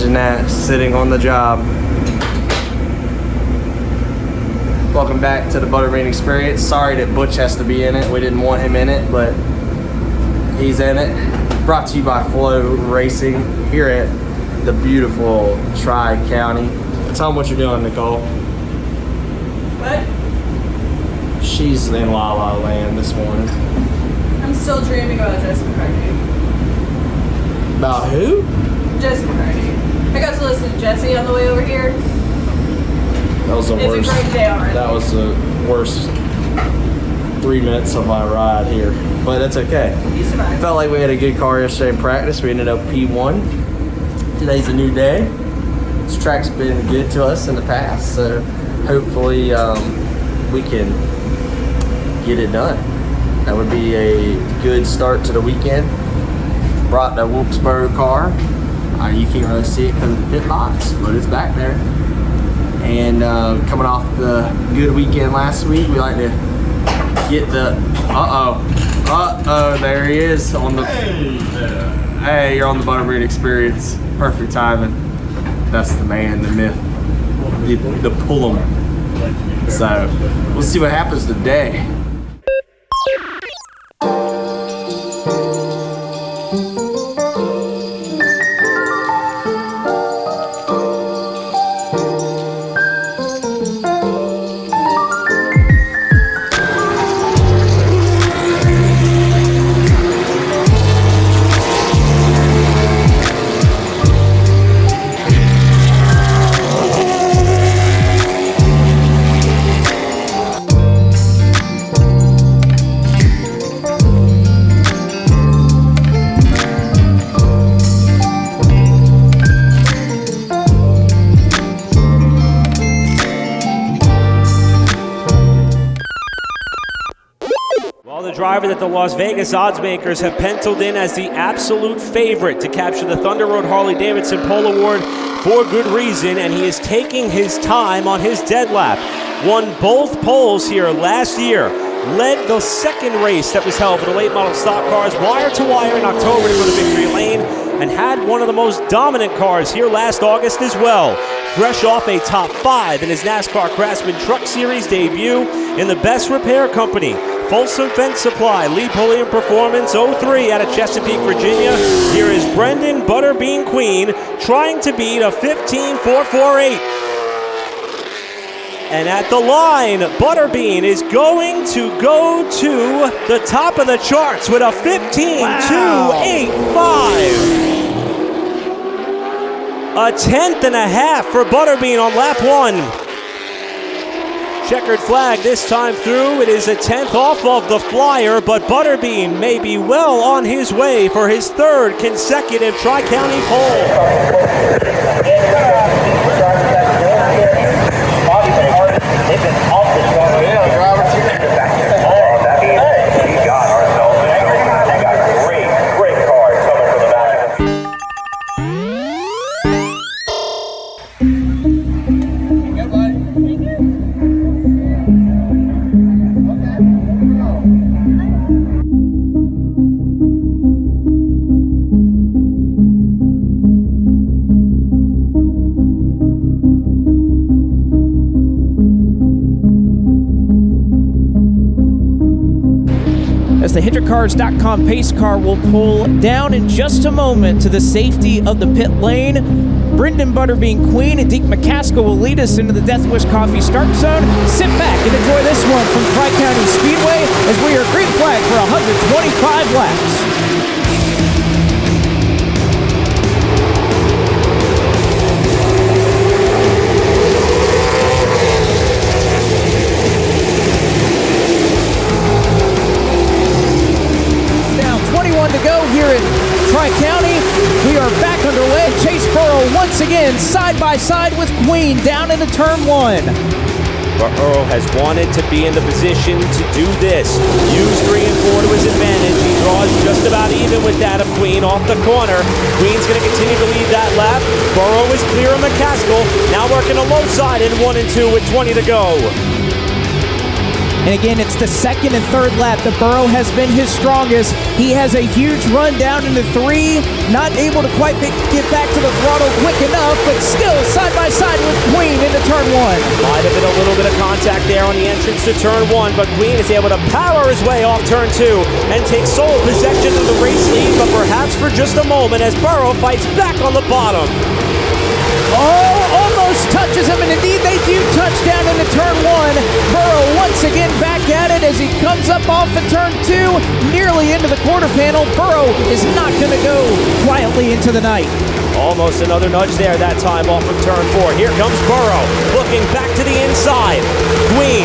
Imagine that, sitting on the job. Welcome back to the Butterbean Experience. Sorry that Butch has to be in it. We didn't want him in it, but he's in it. Brought to you by Flo Racing here at the beautiful Tri-County. Tell them what you're doing, Nicole. What? She's in La La Land this morning. I'm still dreaming about Jesse McCartney. About who? Jesse McCartney. I got to listen to Jesse on the way over here. That was the worst. It's a great day already. That was the worst 3 minutes of my ride here, but it's okay. You survived. Felt like we had a good car yesterday in practice. We ended up P1. Today's a new day. This track's been good to us in the past, so hopefully we can get it done. That would be a good start to the weekend. Brought the Wilkesboro car. You can't really see it because of the pit box, but it's back there. And coming off the good weekend last week, we like to get the there he is on the hey, you're on the Butterbean Experience. Perfect timing. That's the man, the myth, the Pulliam. So we'll see what happens today. Driver that the Las Vegas odds makers have penciled in as the absolute favorite to capture the Thunder Road Harley-Davidson Pole Award for good reason, and he is taking his time on his dead lap. Won both poles here last year, led the second race that was held for the late model stock cars wire to wire in October for the victory lane, and had one of the most dominant cars here last August as well. Fresh off a top 5 in his NASCAR Craftsman Truck Series debut in the best repair company, Folsom Fence Supply, Lee Pulliam Performance 03 out of Chesapeake, Virginia. Here is Brenden Butterbean Queen trying to beat a 15.448. And at the line, Butterbean is going to go to the top of the charts with a 15.285. A 10th and a half for Butterbean on lap 1. Checkered flag this time through. It is a 10th off of the flyer, but Butterbean may be well on his way for his 3rd consecutive Tri-County pole. The HitterCars.com pace car will pull down in just a moment to the safety of the pit lane. Brenden Butterbean Queen and Deke McCaskill will lead us into the Death Wish Coffee start zone. Sit back and enjoy this one from Tri-County Speedway as we are green flag for 125 laps. To go here at Tri-County. We are back underway. Chase Burrow once again side by side with Queen down into turn 1. Burrow has wanted to be in the position to do this. Use 3 and 4 to his advantage. He draws just about even with that of Queen off the corner. Queen's going to continue to lead that lap. Burrow is clear of McCaskill. Now working a low side in 1 and 2 with 20 to go. And again, it's the second and third lap that Burrow has been his strongest. He has a huge run down into 3, not able to quite get back to the throttle quick enough, but still side by side with Queen into turn 1. Might have been a little bit of contact there on the entrance to turn 1, but Queen is able to power his way off turn 2 and take sole possession of the race lead, but perhaps for just a moment as Burrow fights back on the bottom. Oh, almost touches him, and indeed they do touch down into turn 1. Burrow once again back at it as he comes up off of turn 2, nearly into the quarter panel. Burrow is not going to go quietly into the night. Almost another nudge there that time off of turn 4. Here comes Burrow, looking back to the inside. Queen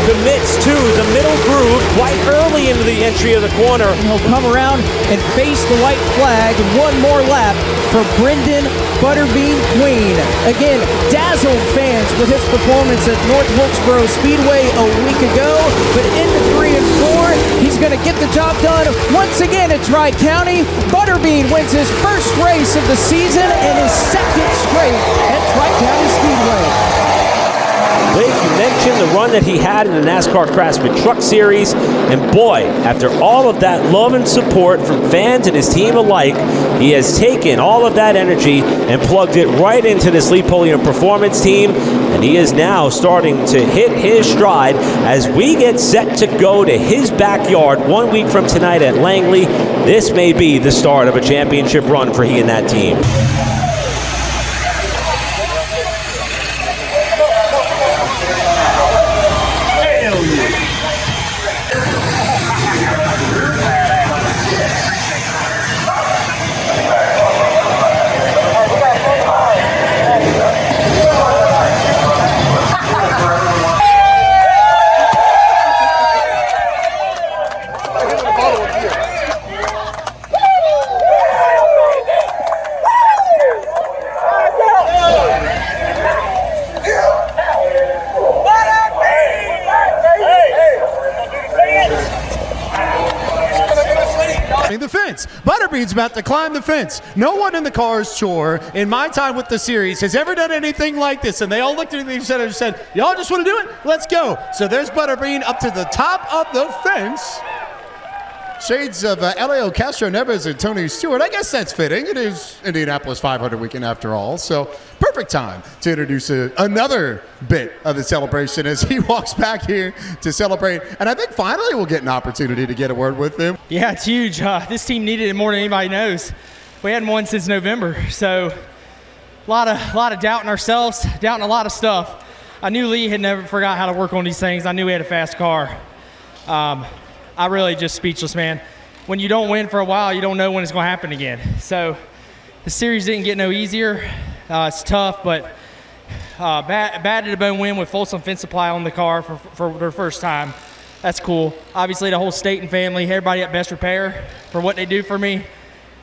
commits to the middle groove quite early into the entry of the corner. And he'll come around and face the white flag. One more lap for Brenden Butterbean Queen. Again, dazzled fans with his performance at North Wilkesboro Speedway a week ago, but into 3 and 4, he's going to get the job done once again at Tri-County. Butterbean wins his first race of the season and his second straight at Tri-County Speedway. Blake, you mentioned the run that he had in the NASCAR Craftsman Truck Series, and boy, after all of that love and support from fans and his team alike, he has taken all of that energy and plugged it right into this Lee Pulliam Performance team, and he is now starting to hit his stride as we get set to go to his backyard 1 week from tonight at Langley. This may be the start of a championship run for he and that team. The fence. Butterbean's about to climb the fence. No one in the car is sure, in my time with the series, has ever done anything like this. And they all looked at each other and said, y'all just want to do it? Let's go. So there's Butterbean up to the top of the fence. Shades of Elio Castro Neves and Tony Stewart. I guess that's fitting. It is Indianapolis 500 weekend after all. So perfect time to introduce another bit of the celebration as he walks back here to celebrate. And I think finally we'll get an opportunity to get a word with him. Yeah, it's huge. This team needed it more than anybody knows. We hadn't won since November. So a lot of doubt in ourselves, doubting a lot of stuff. I knew Lee had never forgot how to work on these things. I knew he had a fast car. I really just speechless, man. When you don't win for a while, you don't know when it's going to happen again. So the series didn't get no easier. It's tough, but bad to the bone win with Folsom Fence Supply on the car for their first time. That's cool. Obviously, the whole state and family, everybody at Best Repair for what they do for me.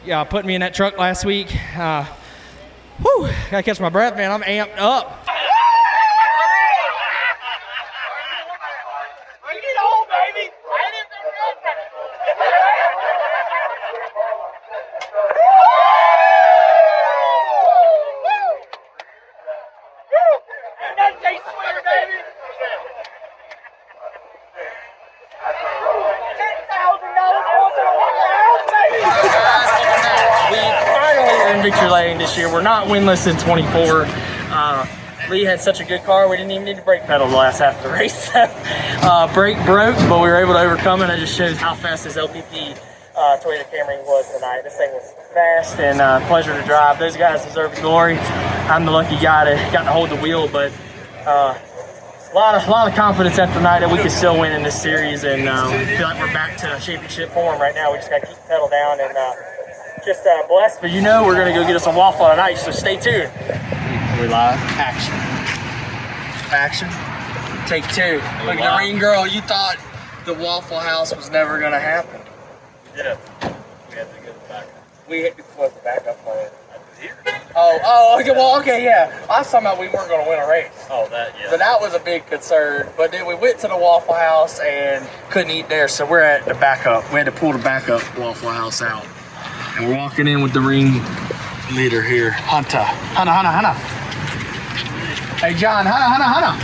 Yeah, putting me in that truck last week. Gotta catch my breath, man. I'm amped up. Victory lane this year. We're not winless in 24. Lee had such a good car, we didn't even need to brake pedal the last half of the race. Brake broke, but we were able to overcome it. That just shows how fast this LPP Toyota Camry was tonight. This thing was fast and pleasure to drive. Those guys deserve the glory. I'm the lucky guy that got to hold the wheel, but a lot of confidence after tonight that we can still win in this series, and feel like we're back to championship form right now. We just got to keep the pedal down and just blessed, but you know we're going to go get us a waffle tonight, so stay tuned. We live. Action. Action. Take 2. Look at the ring girl. You thought the Waffle House was never going to happen. Yeah. We had to get the backup. We hit the backup for it. Here. Oh, okay, well, okay, yeah. I was talking about we weren't going to win a race. Oh, that, yeah. But that was a big concern. But then we went to the Waffle House and couldn't eat there, so we're at the backup. We had to pull the backup Waffle House out. And we're walking in with the ring leader here, Hunter. Hunter. Hey, John, Hunter.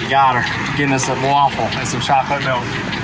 You got her. Getting us a waffle and some chocolate milk.